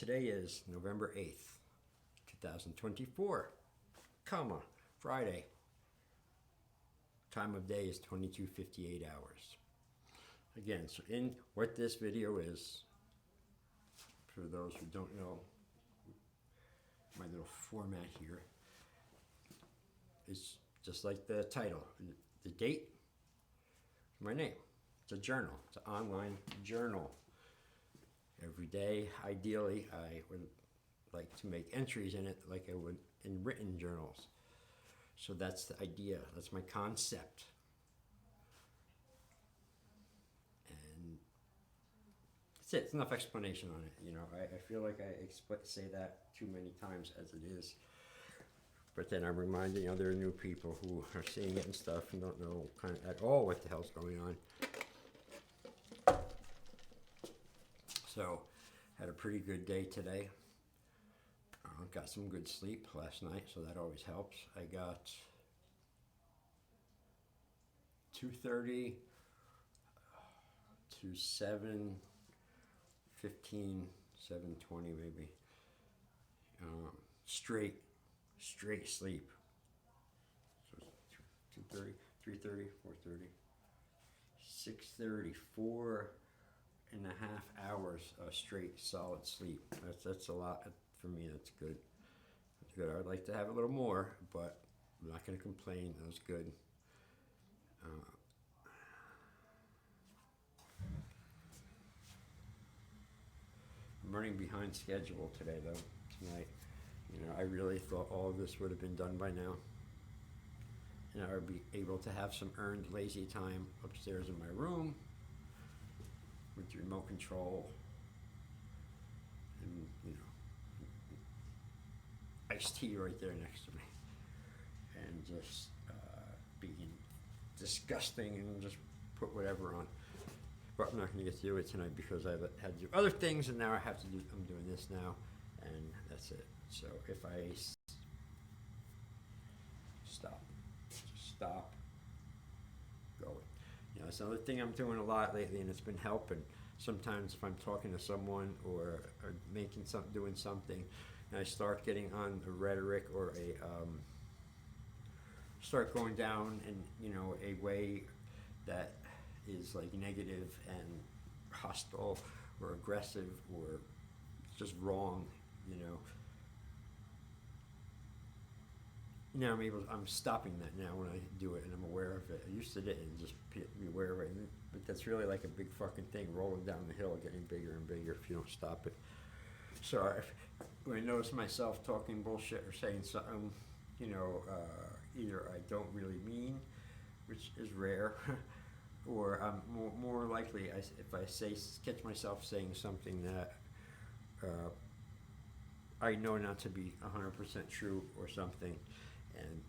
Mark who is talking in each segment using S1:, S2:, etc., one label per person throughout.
S1: Today is November 8th, 2024, Friday. Time of day is 22:58 hours. Again, so in what this video is, for those who don't know, my little format here is just like the title. The date, my name. It's a journal. It's an online journal. Every day, ideally, I would like to make entries in it like I would in written journals. So that's the idea. That's my concept. And that's it. It's enough explanation on it. You know, I feel like I say that too many times as it is. But then I'm reminding other new people who are seeing it and stuff and don't know kind of at all what the hell's going on. So, had a pretty good day today. Got some good sleep last night, so that always helps. I got 2:30 to 7:15, 7:20 maybe. Straight sleep. So 2:30, 3:30, 4:30, 6:30, 4.5 hours of straight solid sleep. That's a lot for me. That's good. That's good. I'd like to have a little more, but I'm not going to complain. That was good. I'm running behind schedule today, though. Tonight, I really thought all of this would have been done by now, and I would be able to have some earned lazy time upstairs in my room with the remote control and iced tea right there next to me, and just being disgusting and just put whatever on. But I'm not going to get to do it tonight because I had to do other things, and now I'm doing this now, and that's it. So if I stop going. It's another thing I'm doing a lot lately, and it's been helping. Sometimes if I'm talking to someone or doing something, and I start getting on a rhetoric or start going down in a way that is like negative and hostile or aggressive or just wrong, Now I'm stopping that now when I do it, and I'm aware of it. I used to didn't just be aware of it, but that's really like a big fucking thing rolling down the hill, getting bigger and bigger if you don't stop it. So when I notice myself talking bullshit or saying something, either I don't really mean, which is rare, or I'm more likely if I catch myself saying something that I know not to be 100% true or something. And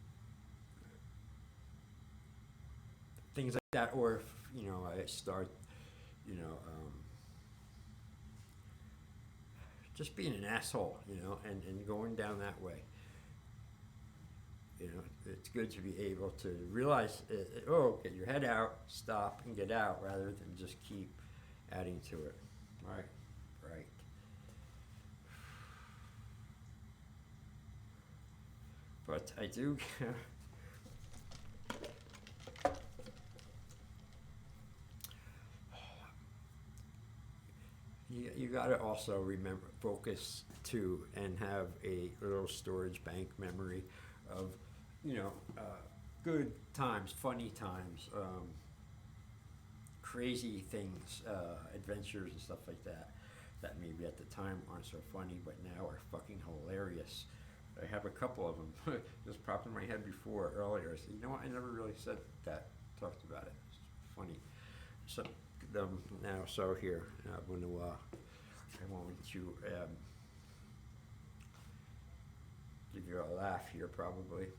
S1: things like that, or if, I start, just being an asshole, and going down that way. It's good to be able to realize, get your head out, stop, and get out, rather than just keep adding to it. Right. But I do. You got to also remember, focus too, and have a little storage bank memory of, good times, funny times, crazy things, adventures and stuff like that maybe at the time aren't so funny, but now are fucking hilarious. I have a couple of them just popped in my head earlier. I said, you know what? I never really talked about it. It's funny. So now, here I'm going to give you a laugh here, probably.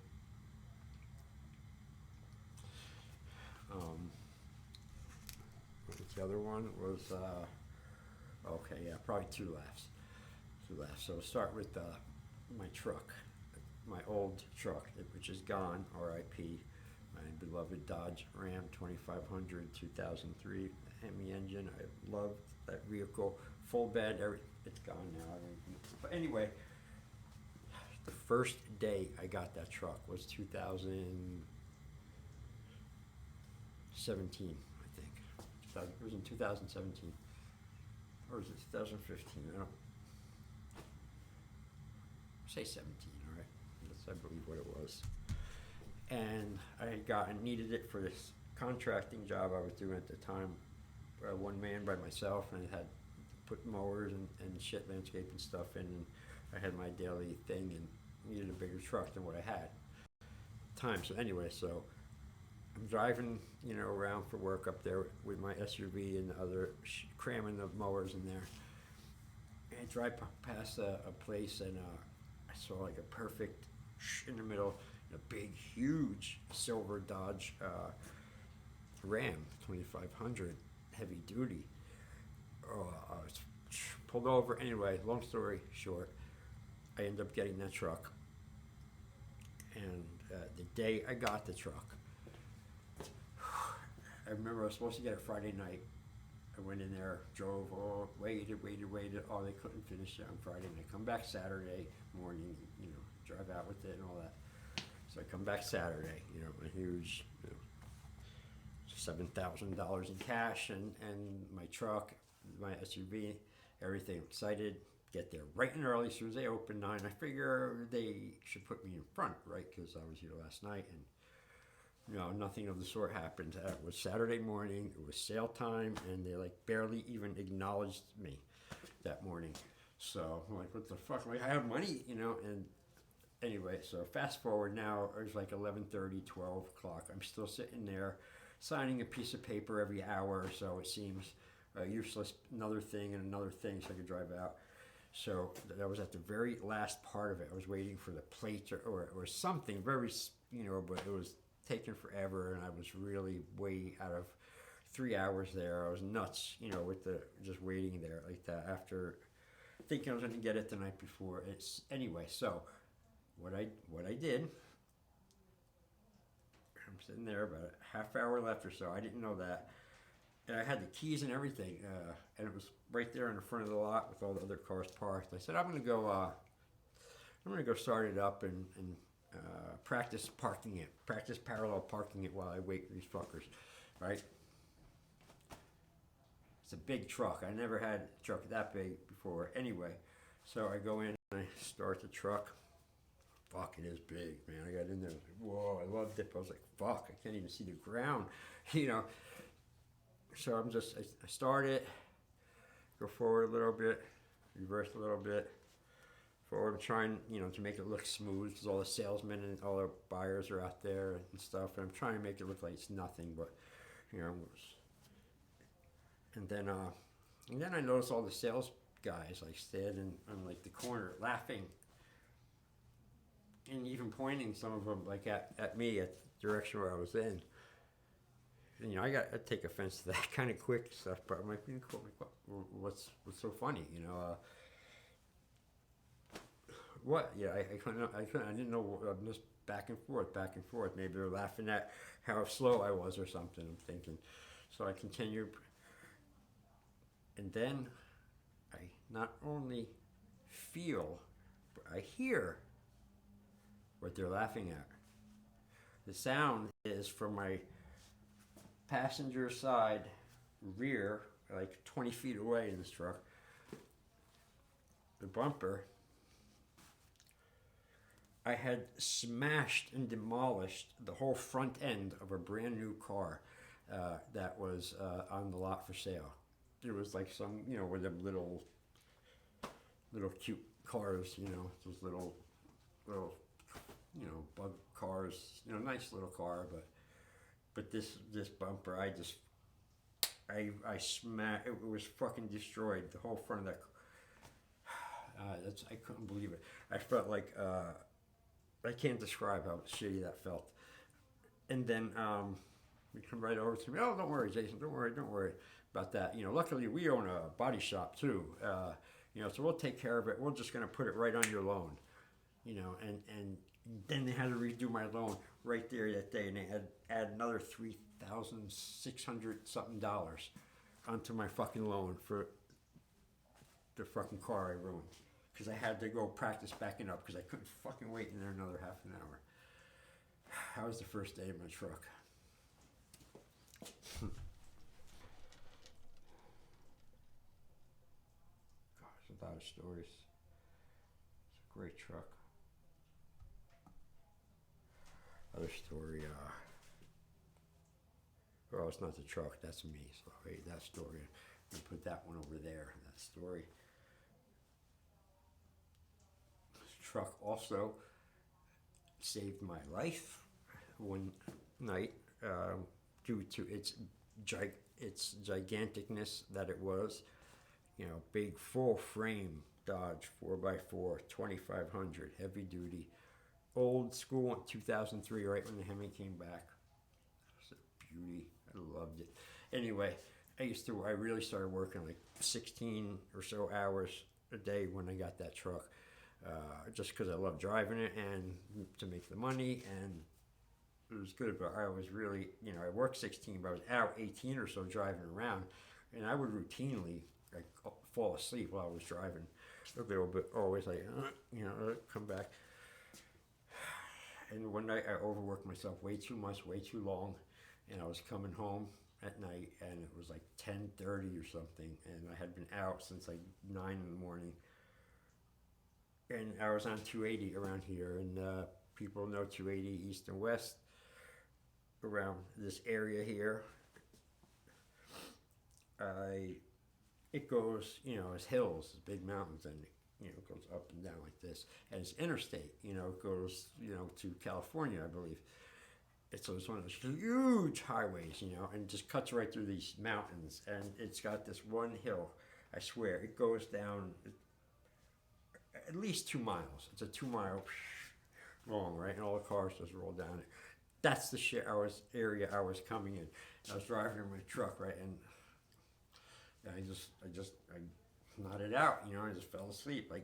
S1: The other one was probably two laughs. So we'll start with my truck, my old truck, which is gone, R.I.P. My beloved Dodge Ram 2500 2003 Hemi engine. I loved that vehicle full bed, it's gone now. But anyway, the first day I got that truck was 2017, I think. It was in 2017. Or was it 2015? I don't say 17, all right? That's, I believe, what it was. And I had needed it for this contracting job I was doing at the time, one man by myself, and I had put mowers and shit, landscaping stuff in, and I had my daily thing and needed a bigger truck than what I had at the time. So anyway, so I'm driving, around for work up there with my SUV and the other, cramming the mowers in there. And I drive past a place, and I saw like a perfect in the middle, a big, huge silver Dodge Ram 2500, heavy duty. I was pulled over. Anyway, long story short, I ended up getting that truck. And the day I got the truck, I remember I was supposed to get it Friday night. I went in there, drove, waited. Oh, they couldn't finish it on Friday. And I come back Saturday morning, drive out with it and all that. So I come back Saturday, a huge, $7,000 in cash and my truck, my SUV, everything. Excited, get there bright and early as soon as they open 9. I figure they should put me in front, right? Because I was here last night and nothing of the sort happened. It was Saturday morning, it was sale time, and they barely even acknowledged me that morning. So I'm like, what the fuck? I have money, and anyway, so fast forward now, it was 11:30, 12 o'clock. I'm still sitting there signing a piece of paper every hour or so, it seems. Useless, another thing and another thing so I could drive out. So that was at the very last part of it. I was waiting for the plate or something very, but it was taking forever, and I was really way out of 3 hours there. I was nuts, with just waiting there like that after thinking I was going to get it the night before. Anyway, so what I did, I'm sitting there about a half hour left or so. I didn't know that. And I had the keys and everything, and it was right there in the front of the lot with all the other cars parked. I said, I'm gonna go start it up and practice parallel parking it while I wait for these fuckers, right? It's a big truck. I never had a truck that big before. Anyway, so I go in and I start the truck. Fuck, it is big, man. I got in there, I was like, whoa, I loved it. I was like, fuck, I can't even see the ground, So I start it, go forward a little bit, reverse a little bit, forward. I'm trying, to make it look smooth because all the salesmen and all the buyers are out there and stuff. And I'm trying to make it look like it's nothing, but, and then I noticed all the sales guys standing on the corner laughing and even pointing, some of them at me, at the direction where I was in. And, I take offense to that kind of quick stuff, but I'm like, what's so funny, what? Yeah, I didn't know. I'm just back and forth. Maybe they're laughing at how slow I was or something, I'm thinking. So I continued, and then I not only feel, but I hear what they're laughing at. The sound is from my passenger side rear, 20 feet away in this truck. The bumper, I had smashed and demolished the whole front end of a brand new car that was on the lot for sale. It was some, with them little cute cars, those little, bug cars, nice little car, but this bumper, I smashed. It was fucking destroyed. The whole front of that. I couldn't believe it. I felt like I can't describe how shitty that felt. And then we come right over to me. Oh, don't worry, Jason. Don't worry about that. Luckily we own a body shop too. So we'll take care of it. We're just gonna put it right on your loan. And then they had to redo my loan right there that day, and they had add another $3,600 something onto my fucking loan for the fucking car I ruined. Because I had to go practice backing up because I couldn't fucking wait in there another half an hour. That was the first day of my truck. Gosh, a lot of stories. It's a great truck. Other story, well, it's not the truck, that's me. So wait, that story, I'm gonna put that one over there, that story. This truck also saved my life one night due to its giganticness that it was. You know, big full frame Dodge 4x4, 2500, heavy duty. Old school in 2003, right when the Hemi came back. It was a beauty. I loved it. Anyway, I really started working like 16 or so hours a day when I got that truck. Just because I love driving it and to make the money, and it was good. But I was really, I worked 16, but I was out 18 or so driving around, and I would routinely like fall asleep while I was driving a little bit, always like, come back. And one night I overworked myself way too much, way too long, and I was coming home at night, and it was like 10:30 or something, and I had been out since like 9 in the morning. And I was on 280 around here, and people know 280 east and west around this area here. It goes, as hills, as big mountains, and it goes up and down like this. And it's interstate, it goes, to California, I believe. So it's one of those huge highways, and just cuts right through these mountains. And it's got this one hill, I swear, it goes down at least 2 miles. It's a 2 mile long, right? And all the cars just roll down it. That's the area I was coming in. I was driving in my truck, right? And I nodded out, I just fell asleep, I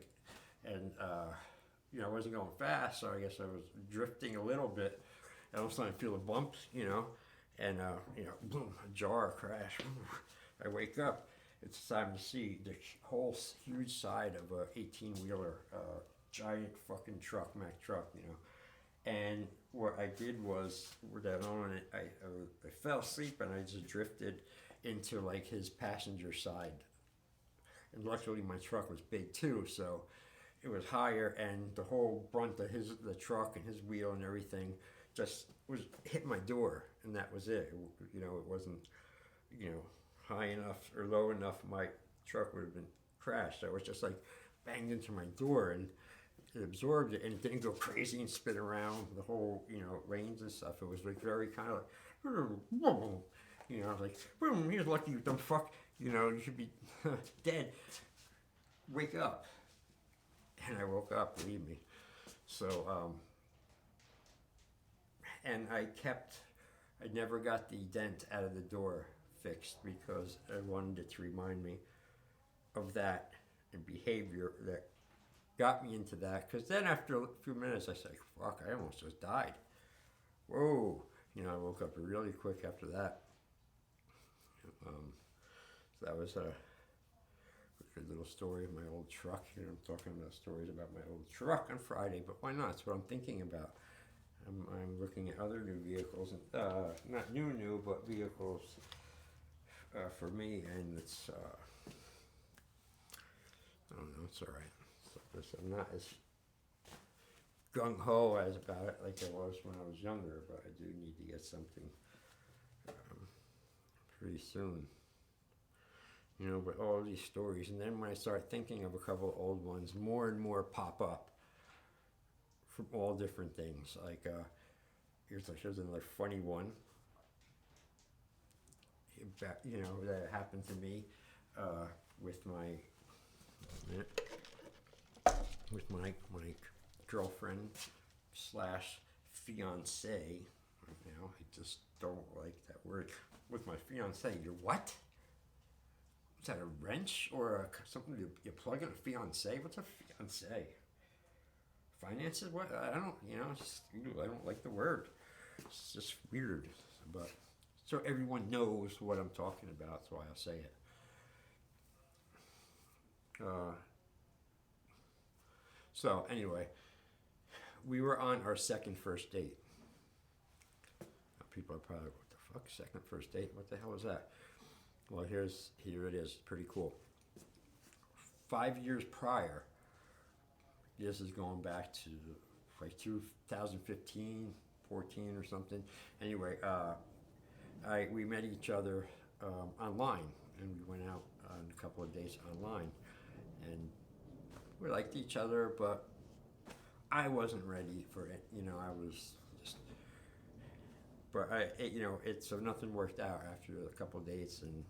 S1: wasn't going fast, so I guess I was drifting a little bit. And all of a sudden I feel a bump, and boom, a jar, a crash. I wake up. It's time to see the whole huge side of a 18-wheeler, giant fucking truck, Mack truck, And what I did was, I fell asleep and I just drifted into like his passenger side. And luckily my truck was big too, so it was higher, and the whole brunt of the truck and his wheel and everything just hit my door, and that was it. It wasn't, high enough or low enough, my truck would have been crashed. So it was just like banged into my door, and it absorbed it, and it didn't go crazy and spin around the whole, lanes and stuff. It was like very kind of like, I was like, boom, you're lucky, you dumb fuck. You should be dead. Wake up. And I woke up, believe me. So, and I never got the dent out of the door fixed because I wanted it to remind me of that and behavior that got me into that. Because then after a few minutes, I said, fuck, I almost just died. Whoa. I woke up really quick after that. So that was a good little story of my old truck. I'm talking about stories about my old truck on Friday, but why not? That's what I'm thinking about. I'm looking at other new vehicles, not new, but vehicles for me, and it's, I don't know, it's all right. I'm not as gung-ho as about it like I was when I was younger, but I do need to get something pretty soon. But all these stories, and then when I start thinking of a couple of old ones, more and more pop up from all different things. Like, here's another funny one. That happened to me with my girlfriend / fiance. I just don't like that word. With my fiance, you're what? Is that a wrench or something you plug in a fiance? What's a fiance? Finances? What? I don't, I don't like the word. It's just weird. But so everyone knows what I'm talking about, that's why I'll say it. Uh, so anyway, we were on our second first date. People are probably like, what the fuck, second first date? What the hell is that? Well, here it is. Pretty cool. 5 years prior, this is going back to like 2015, 14 or something. Anyway, we met each other online, and we went out on a couple of dates online, and we liked each other, but I wasn't ready for it. I was just, but so nothing worked out after a couple of dates, and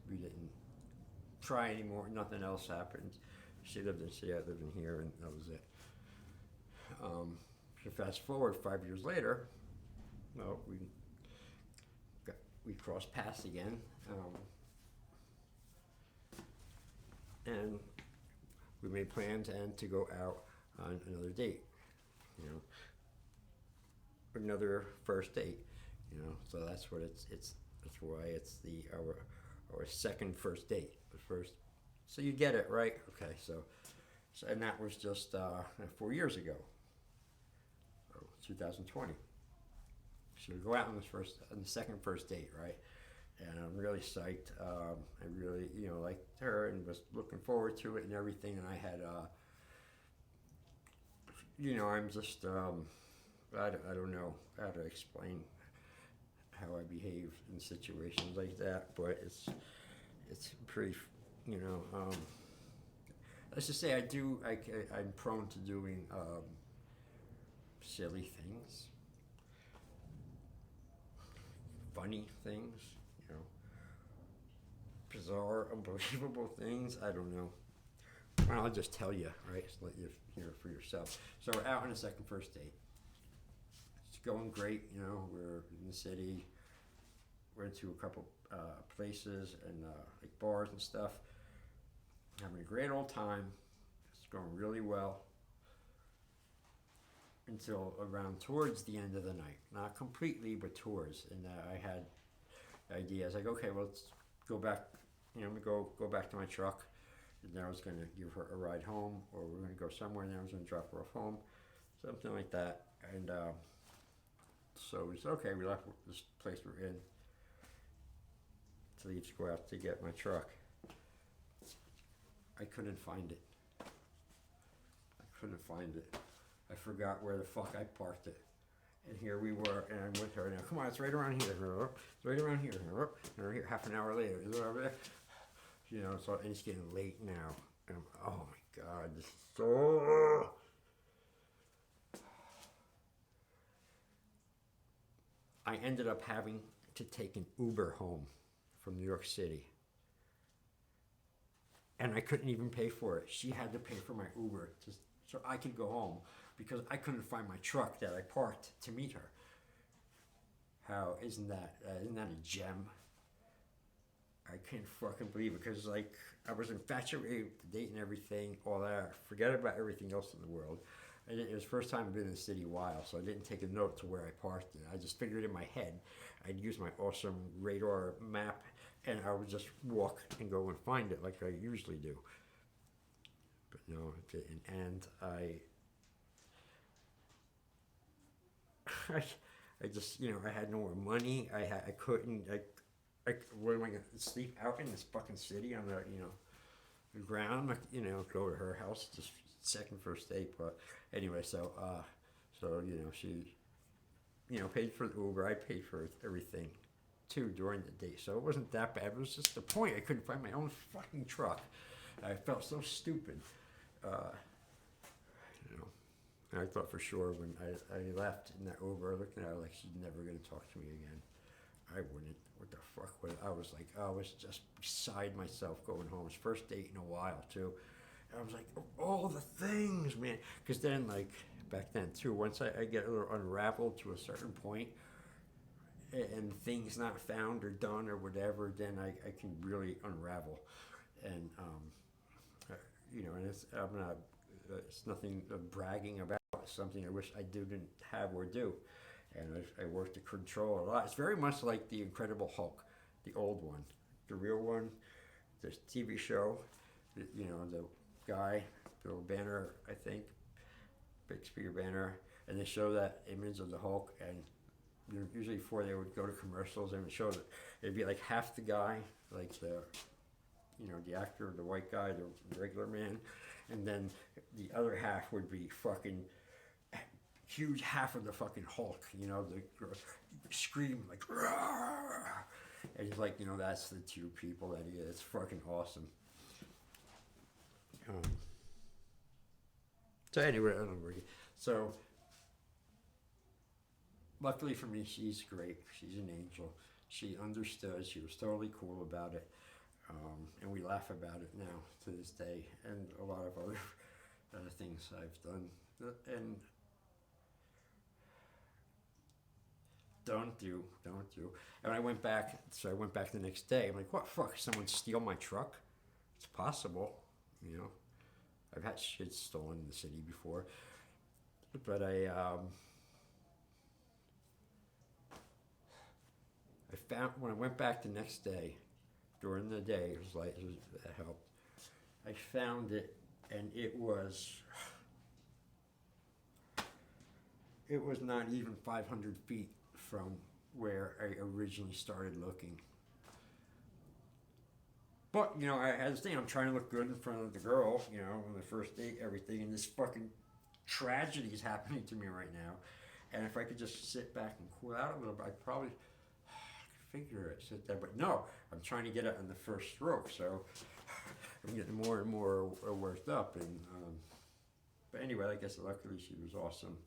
S1: we didn't try anymore. Nothing else happened. She lived in Seattle, I lived in here, and that was it. So fast forward 5 years later, well, we crossed paths again, and we made plans and to go out on another date. Another first date. So that's what it's that's why it's our second first date. The first, so you get it right. Okay, so and that was just 4 years ago, 2020. So we go out on the second first date, right? And I'm really psyched. I really liked her and was looking forward to it and everything. And I had I'm just I don't know how to explain how I behave in situations like that, but it's pretty, let's just say I'm prone to doing silly things, funny things, bizarre, unbelievable things. I don't know. Well, I'll just tell you, right? So let you hear for yourself. So we're out on a second first date. It's going great, we're in the city. We're into a couple places and like bars and stuff. Having a great old time. It's going really well. Until around towards the end of the night. Not completely, but towards. And I had ideas. Like, okay, well, let's go back. I'm going to go back to my truck. And then I was going to give her a ride home, or we're going to go somewhere, and then I was going to drop her off home. Something like that. And so we said, okay, we left this place we're in to leave to go out to get my truck. I couldn't find it. I forgot where the fuck I parked it. And here we were, and I'm with her now. Come on, it's right around here. It's right around here. And here, half an hour later, is it over there? So and it's getting late now. And oh my God, this is so. I ended up having to take an Uber home from New York City. And I couldn't even pay for it. She had to pay for my Uber so I could go home because I couldn't find my truck that I parked to meet her. How isn't that a gem? I can't fucking believe it because like I was infatuated with the date and everything, all that. Forget about everything else in the world. It was the first time I've been in the city a while, so I didn't take a note to where I parked it. I just figured in my head I'd use my awesome radar map and I would just walk and go and find it like I usually do. But no, it didn't. And I just, I had no more money. I couldn't, what am I going to sleep out in this fucking city on the ground? Go to her house, just second first date. But anyway, so she, paid for the Uber. I paid for everything too during the day. So it wasn't that bad. It was just the point. I couldn't find my own fucking truck. I felt so stupid. And I thought for sure when I left in that Uber, I looked at her like she's never going to talk to me again. I wouldn't. What the fuck? I was just beside myself going home. It was first date in a while too. And I was like, all the things, man. Because then, like, back then too, once I get a little unraveled to a certain point, and things not found or done or whatever, then I can really unravel. And, and it's nothing bragging about. It's something I wish I didn't have or do. And I worked to control a lot. It's very much like the Incredible Hulk, the old one. The real one, the TV show, you know, the guy, Bill Banner, I think, Big Spear Banner, and they show that image of the Hulk, and usually before they would go to commercials, they would show that it'd be like half the guy, like the, you know, the actor, the white guy, the regular man, and then the other half would be fucking huge half of the fucking Hulk, you know, the scream like, "Rawr!" And he's like, you know, that's the two people that he is. It's fucking awesome. So anyway, I don't know. So luckily for me, she's great. She's an angel. She understood. She was totally cool about it. And we laugh about it now to this day, and a lot of other things I've done. And don't do. And I went back, so I went back the next day. I'm like, what fuck? Someone steal my truck? It's possible, you know. I've had shit stolen in the city before, but I found when I went back the next day, during the day, that helped. I found it, and it was not even 500 feet from where I originally started looking. But, you know, I had this thing, I'm trying to look good in front of the girl, you know, on the first date, everything, and this fucking tragedy is happening to me right now. And if I could just sit back and cool out a little bit, I'd probably figure it, sit there. But no, I'm trying to get it on the first stroke, so I'm getting more and more worked up. And but anyway, like I said, luckily she was awesome.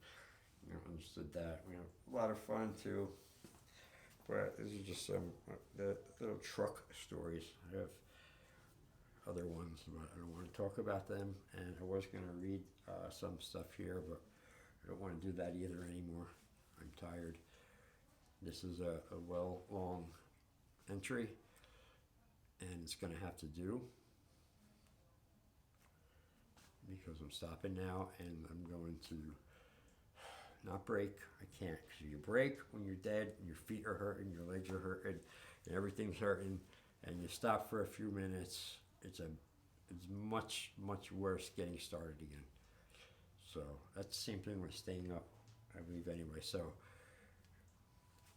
S1: You know, understood that. You know, a lot of fun too. But this is just some the little truck stories. I have other ones, but I don't want to talk about them. And I was going to read some stuff here, but I don't want to do that either anymore. I'm tired. This is a long entry, and it's going to have to do because I'm stopping now, and I'm going to not break. I can't, because you break when you're dead, and your feet are hurting, your legs are hurting, and everything's hurting, and you stop for a few minutes. It's much worse getting started again. So that's the same thing with staying up, I believe, anyway. So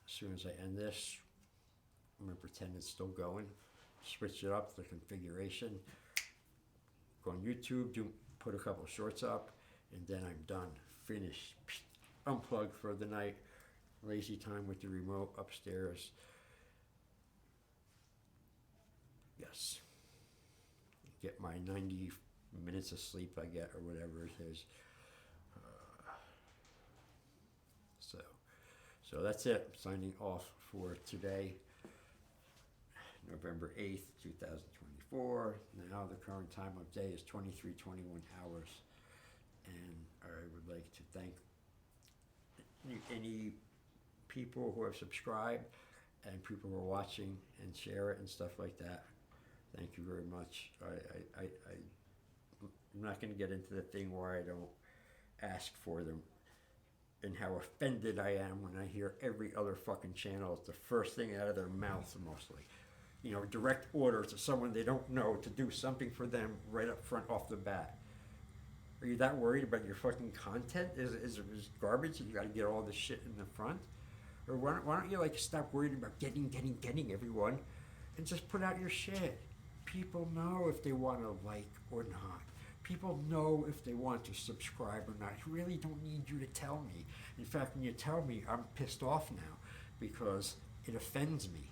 S1: as soon as I end this, I'm gonna pretend it's still going. Switch it up, the configuration. Go on YouTube, put a couple shorts up, and then I'm done. Finished. Unplug for the night. Lazy time with the remote upstairs. Yes. Get my 90 minutes of sleep I get, or whatever it is. So that's it. Signing off for today, November 8th, 2024. Now the current time of day is 23:21 hours. And I would like to thank any people who have subscribed and people who are watching and share it and stuff like that. Thank you very much. I'm not going to get into the thing where I don't ask for them and how offended I am when I hear every other fucking channel. It's the first thing out of their mouth mostly. You know, direct orders to someone they don't know to do something for them right up front off the bat. Are you that worried about your fucking content? Is garbage and you gotta get all this shit in the front? Or why don't you like stop worrying about getting everyone and just put out your shit? People know if they want to like or not. People know if they want to subscribe or not. I really don't need you to tell me. In fact, when you tell me, I'm pissed off now because it offends me.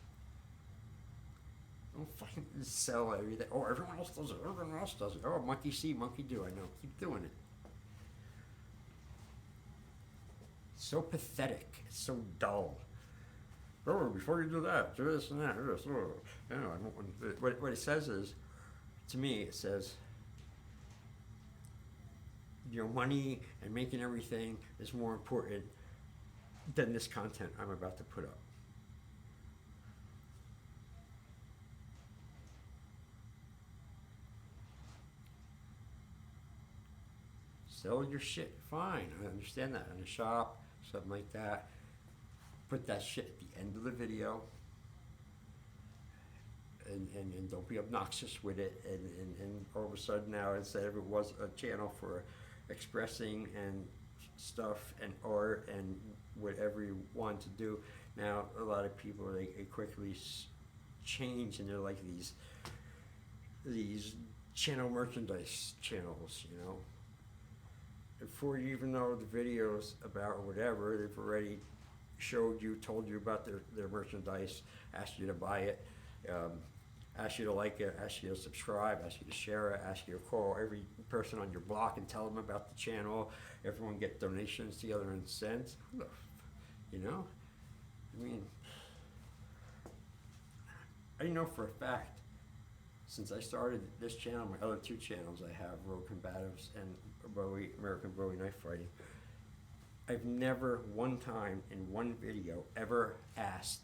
S1: Don't fucking sell everything. Oh, everyone else does it. Everyone else does it. Oh, monkey see, monkey do. I know. Keep doing it. It's so pathetic. It's so dull. Oh, before you do that, do this and that. This. Oh. You know, I don't want, what it says is, to me, it says, your money and making everything is more important than this content I'm about to put up. Sell your shit, fine. I understand that. In a shop, something like that. Put that shit at the end of the video. and don't be obnoxious with it. And all of a sudden now, instead of it was a channel for expressing and stuff and art and whatever you want to do, now a lot of people they quickly change, and they're like these channel merchandise channels, you know. Before you even know the videos about whatever, they've already showed you, told you about their merchandise, asked you to buy it, asked you to like it, asked you to subscribe, asked you to share it, asked you to call every person on your block and tell them about the channel. Everyone get donations together and send. You know? I mean, I know for a fact, since I started this channel, my other two channels I have, Road Combatives and American Bowie Knife Fighting, I've never one time in one video ever asked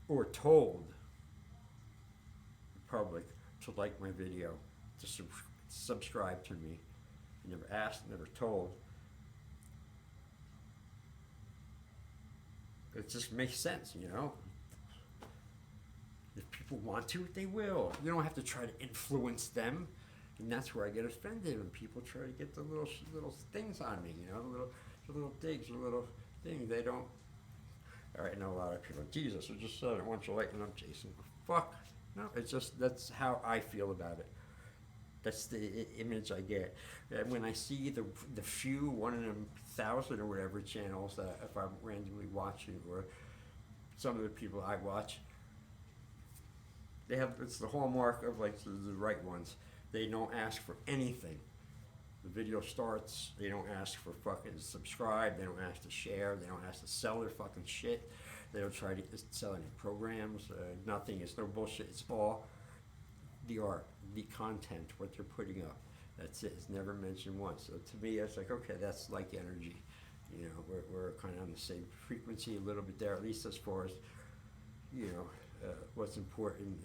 S1: or told the public to like my video, to subscribe to me. I never asked, never told. It just makes sense, you know? If people want to, they will. You don't have to try to influence them. And that's where I get offended when people try to get the little things on me, you know, the little digs, the little things. They don't. All right, I know a lot of people. Jesus, I just said I want you lighting up, Jason. Fuck. No, it's just that's how I feel about it. That's the image I get. And when I see the few 1 in 1,000 or whatever channels that if I'm randomly watching, or some of the people I watch, they have, it's the hallmark of like the right ones. They don't ask for anything. The video starts, they don't ask for fucking subscribe, they don't ask to share, they don't ask to sell their fucking shit. They don't try to sell any programs, nothing. It's no bullshit. It's all the art, the content, what they're putting up. That's it. It's never mentioned once. So to me, it's like, okay, that's like energy. You know, we're kind of on the same frequency a little bit there, at least as far as, you know, what's important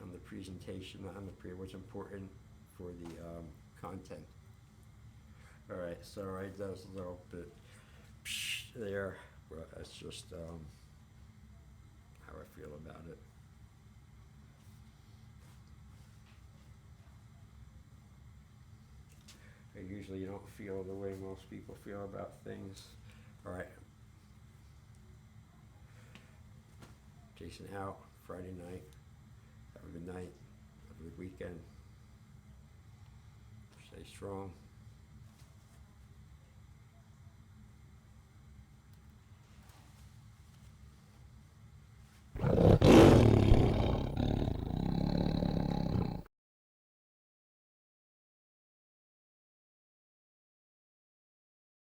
S1: on the presentation, what's important for the content. All right, so that was a little bit there, but that's just how I feel about it. I usually don't feel the way most people feel about things. All right. Jason out, Friday night. Have a good night. Have a good weekend. Stay strong.